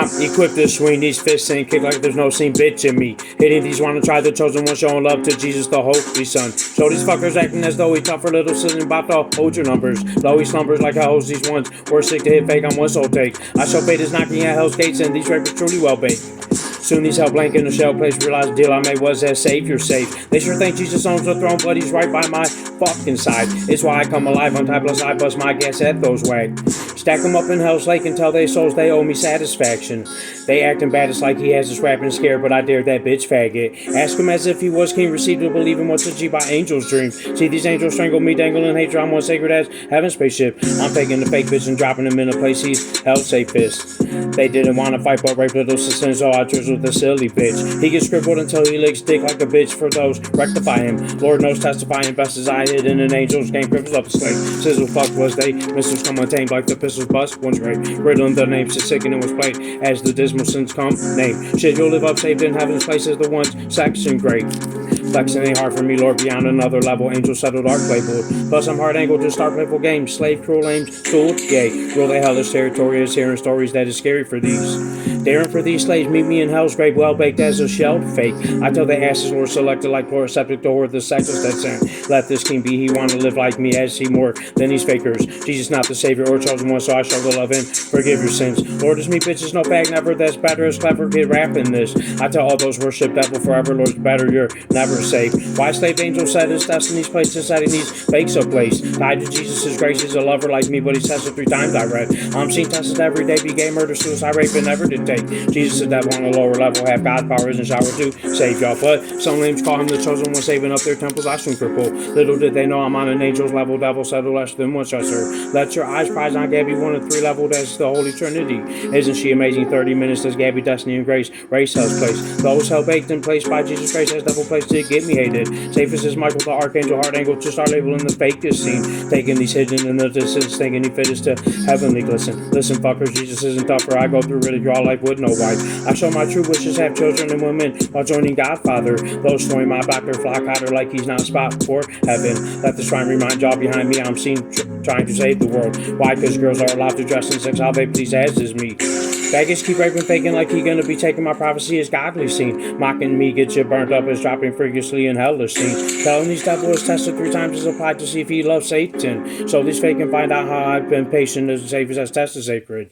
I'm equipped to swing these fists and kick like there's no seen bitch in me. Hitting these wanna try the chosen one, showing love to Jesus the Holy Son. Show these fuckers acting as though he tougher, Little Sicilian about to hold your numbers. Though he slumbers like I host these ones. We're sick to hit fake on one soul take. I show bait is knocking at hell's gates and these rappers truly well baked. Soon these hell blank in the shell place realize the deal I made was as savior safe. They sure think Jesus owns the throne, but he's right by my fucking side. It's why I come alive on top, plus I bust my gas at those wag. Stack them up in hell's lake and tell they souls they owe me satisfaction. They acting bad, it's like he has us rapping scared, but I dared that bitch faggot. Ask him as if he was king, received to believe in what's a G by angels' dreams. See these angels strangle me, dangling hatred, I'm one sacred as heaven's spaceship. I'm taking the fake bitch and dropping him in a place he's held safest. They didn't want to fight but rape Little Sicilian, so I chose with the silly bitch. He gets scribbled until he licks dick like a bitch for those rectify him. Lord knows testifying best as I hid in an angel's game, cripples up the slave. Sizzle fuck was they, missiles come untamed like the pistols bust, one's great. Riddling the name Sicilian was played as the dismal sins come name. Shit, you'll live up saved in heaven's places, the ones section great. Flexing ain't hard for me, Lord, beyond another level. Angel settled art playboard. Plus I'm hard angled to start playful games. Slave, cruel aims, fooled, yay. Rule the hellish territory is hearing stories that is scary for these. Daring for these slaves, meet me in hell's grave, well baked as a shell fake. I tell the asses were selected like pluriceptic to hoard the sexes that sent. Let this king be, he want to live like me as he more than these fakers. Jesus not the savior or chosen one, so I show the love and forgive your sins. Lord is me bitches, no bag never, that's better as clever kid rapping this. I tell all those worship devil forever, Lord's better, you're never safe. Why slave angel said his destiny's placed inside of these fakes of place. Tied to Jesus' grace, he's a lover like me, but he tested 3 times I read. I'm seen tested every day, be gay, murder, suicide, rape, and never did take. Jesus is devil on a lower level, have God's power in shower to save y'all. But some names call him the chosen one, saving up their temples, I soon cripple. Little did they know I'm on an angel's level, devil settle less than one stressor. Let your eyes prize on Gabby, 1 of 3 level, that's the Holy Trinity. Isn't she amazing? 30 minutes, does Gabby, destiny, and grace, race hell's place. Those hell baked in place by Jesus' grace, has devil place to get me hated. Safest is Michael the Archangel, hard angle to start labeling the fakest scene. Taking these hidden in the distance, thinking he fittest to heavenly glisten. Listen, fuckers, Jesus isn't tougher. I go through really raw like wood, no white. I show my true wishes, have children and women while joining Godfather. Those throwing my back, their flock hotter like he's not a spot for heaven. Let the shrine remind y'all behind me, I'm seen trying to save the world. Why? Cause girls are allowed to dress in sex how they please, as is me. Baggage keep raping, faking like he gonna be taking my prophecy as godly seen. Mocking me, get you burnt up as dropping freakishly in hellish scene. Telling these devils tested 3 times is applied to see if he loves Satan. So these fake can find out how I've been patient as safe as tested sacred.